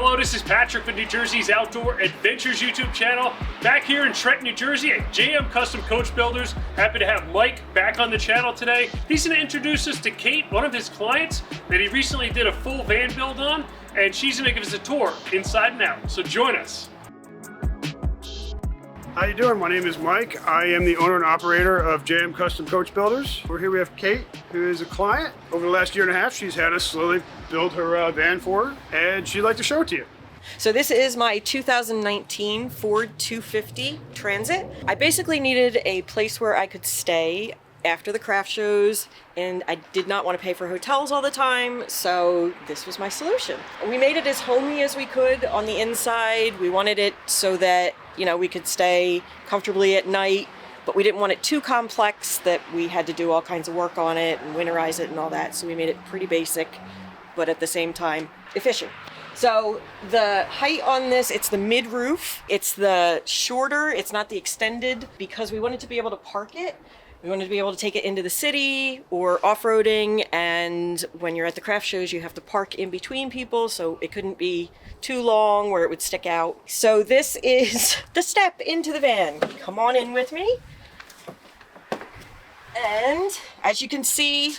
Hello, this is Patrick with New Jersey's Outdoor Adventures YouTube channel. Back here in Trenton, New Jersey at JM Custom Coach Builders. Happy to have Mike back on the channel today. He's going to introduce us to Kate, one of his clients that he recently did a full van build on, and she's going to give us a tour inside and out. So join us. How you doing? My name is Mike. I am the owner and operator of JM Custom Coach Builders. We're here, we have Kate, who is a client. Over the last year and a half, she's had us slowly build her van for her, and she'd like to show it to you. So this is my 2019 Ford 250 Transit. I basically needed a place where I could stay after the craft shows, and I did not want to pay for hotels all the time, so this was my solution. We made it as homey as we could on the inside. We wanted it so that, you know, we could stay comfortably at night, but we didn't want it too complex that we had to do all kinds of work on it and winterize it and all that, so we made it pretty basic, but at the same time efficient. So the height on this, it's the mid roof. It's the shorter, it's not the extended, because we wanted to be able to park it. We wanted to be able to take it into the city or off-roading, and when you're at the craft shows, you have to park in between people, so it couldn't be too long where it would stick out. So this is the step into the van. Come on in with me. And as you can see,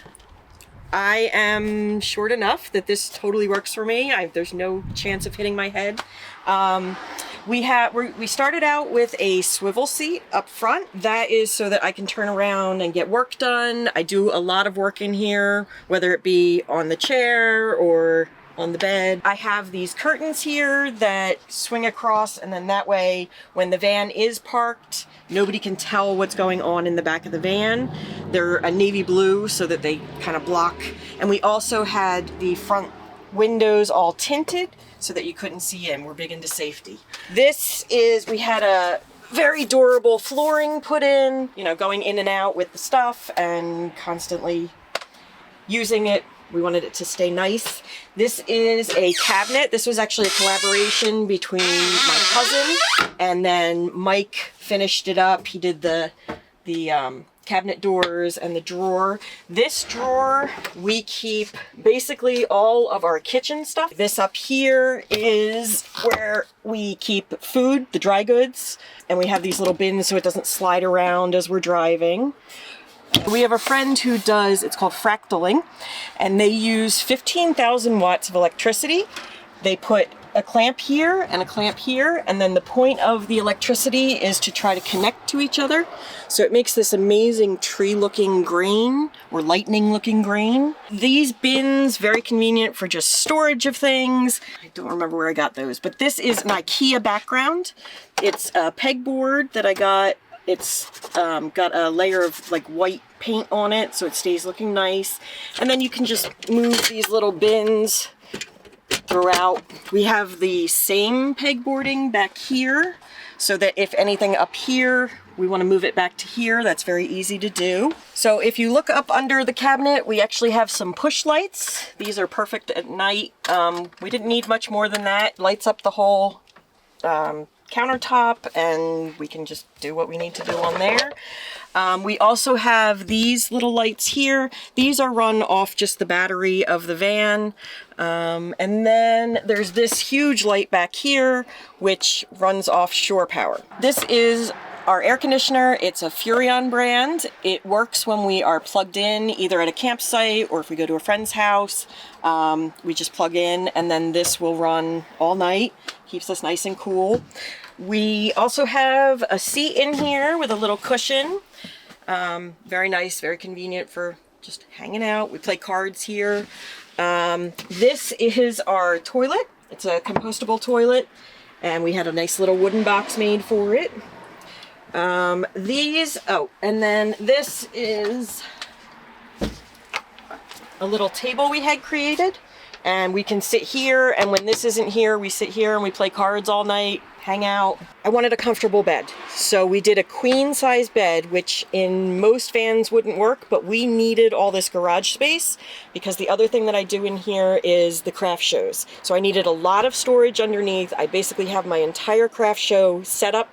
I am short enough that this totally works for me. There's no chance of hitting my head. We started out with a swivel seat up front. That is so that I can turn around and get work done. I do a lot of work in here, whether it be on the chair or on the bed. I have these curtains here that swing across, and then that way, when the van is parked, nobody can tell what's going on in the back of the van. They're a navy blue so that they kind of block. And we also had the front windows all tinted so that you couldn't see in. We're big into safety. We had a very durable flooring put in, you know, going in and out with the stuff and constantly using it. We wanted it to stay nice. This is a cabinet. This was actually a collaboration between my cousin, and then Mike finished it up. He did the cabinet doors and the drawer. This drawer, we keep basically all of our kitchen stuff. This up here is where we keep food, the dry goods, and we have these little bins so it doesn't slide around as we're driving. We have a friend who does, it's called fractaling, and they use 15,000 watts of electricity. They put a clamp here and a clamp here, and then the point of the electricity is to try to connect to each other. So it makes this amazing tree-looking grain or lightning-looking grain. These bins, very convenient for just storage of things. I don't remember where I got those, but this is an IKEA background. It's a pegboard that I got. It's got a layer of like white paint on it so it stays looking nice. And then you can just move these little bins throughout. We have the same pegboarding back here so that if anything up here, we want to move it back to here. That's very easy to do. So if you look up under the cabinet, we actually have some push lights. These are perfect at night. We didn't need much more than that. Lights up the whole countertop, and we can just do what we need to do on there. We also have these little lights here. These are run off just the battery of the van. And then there's this huge light back here, which runs off shore power. This is our air conditioner. It's a Furrion brand. It works when we are plugged in, either at a campsite or if we go to a friend's house. We just plug in, and then this will run all night. Keeps us nice and cool. We also have a seat in here with a little cushion. Very nice, very convenient for just hanging out. We play cards here. This is our toilet. It's a compostable toilet, and we had a nice little wooden box made for it. And then this is a little table we had created, and we can sit here, and when this isn't here, we sit here and we play cards all night, hang out. I wanted a comfortable bed, so we did a queen size bed, which in most vans wouldn't work, but we needed all this garage space because the other thing that I do in here is the craft shows. So I needed a lot of storage underneath. I basically have my entire craft show set up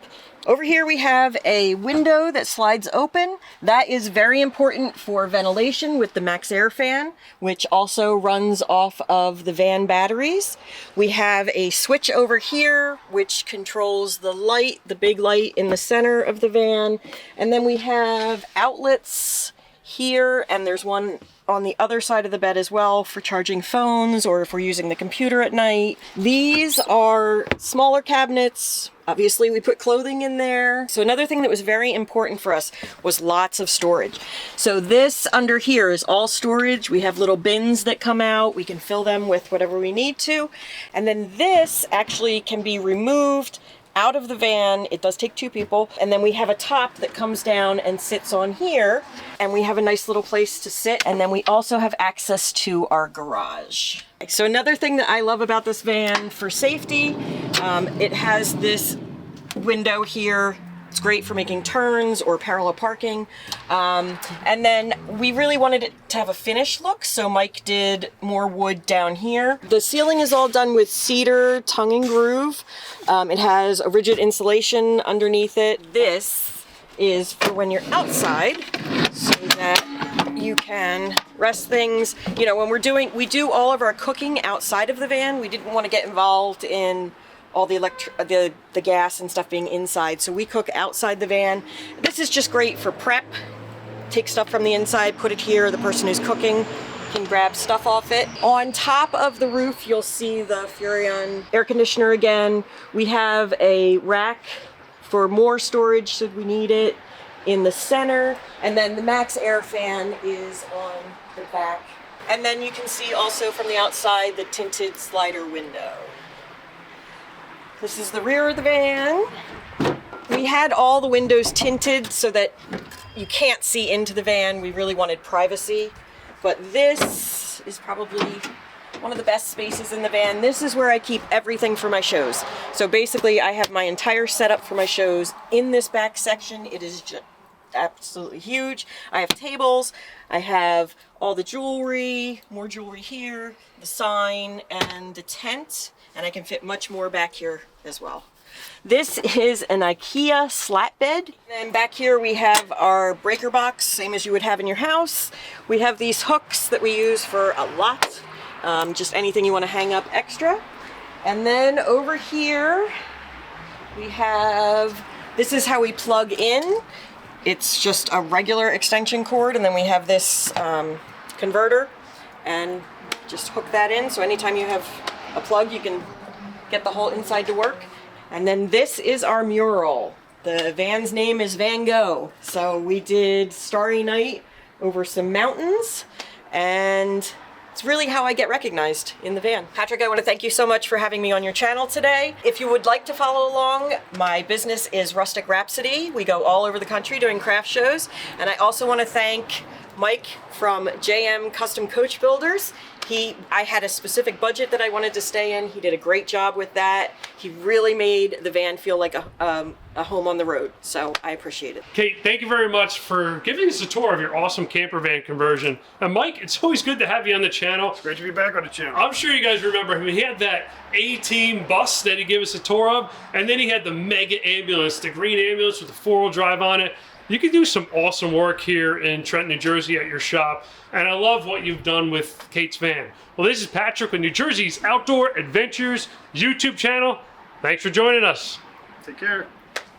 Over here we have a window that slides open. That is very important for ventilation with the Max Air fan, which also runs off of the van batteries. We have a switch over here, which controls the light, the big light in the center of the van. And then we have outlets here, and there's one on the other side of the bed as well for charging phones or if we're using the computer at night. These are smaller cabinets. Obviously, we put clothing in there. So another thing that was very important for us was lots of storage. So this under here is all storage. We have little bins that come out. We can fill them with whatever we need to. And then this actually can be removed out of the van. It does take 2 people. And then we have a top that comes down and sits on here. And we have a nice little place to sit. And then we also have access to our garage. So another thing that I love about this van for safety, it has this window here. It's great for making turns or parallel parking. And then we really wanted it to have a finished look, so Mike did more wood down here. The ceiling is all done with cedar tongue and groove. It has a rigid insulation underneath it. This is for when you're outside, so that you can rest things. You know, when we do all of our cooking outside of the van. We didn't want to get involved in all the the gas and stuff being inside, so we cook outside the van. This is just great for prep. Take stuff from the inside, put it here. The person who's cooking can grab stuff off it. On top of the roof, you'll see the Furrion air conditioner again. We have a rack for more storage should we need it in the center, and then the Max Air fan is on the back. And then you can see also from the outside the tinted slider window. This is the rear of the van. We had all the windows tinted so that you can't see into the van. We really wanted privacy, but this is probably one of the best spaces in the van. This is where I keep everything for my shows. So basically I have my entire setup for my shows in this back section. It is just absolutely huge. I have tables, I have all the jewelry, more jewelry here, the sign, and the tent, and I can fit much more back here as well. This is an IKEA slat bed. And back here we have our breaker box, same as you would have in your house. We have these hooks that we use for a lot, just anything you want to hang up extra. And then over here we have, this is how we plug in. It's just a regular extension cord, and then we have this converter, and just hook that in. So anytime you have a plug, you can get the whole inside to work. And then this is our mural. The van's name is Van Gogh. So we did Starry Night over some mountains, and it's really how I get recognized in the van. Patrick, I want to thank you so much for having me on your channel today. If you would like to follow along, my business is Rustic Wrapsody. We go all over the country doing craft shows. And I also want to thank Mike from JM Custom Coach Builders. I had a specific budget that I wanted to stay in. He did a great job with that. He really made the van feel like a home on the road. So I appreciate it. Kate, thank you very much for giving us a tour of your awesome camper van conversion. And Mike, it's always good to have you on the channel. It's great to be back on the channel. I'm sure you guys remember him. He had that A-Team bus that he gave us a tour of, and then he had the mega ambulance, the green ambulance with the 4-wheel drive on it. You can do some awesome work here in Trenton, New Jersey at your shop, and I love what you've done with Kate's van. Well, this is Patrick with New Jersey's Outdoor Adventures YouTube channel. Thanks for joining us. Take care.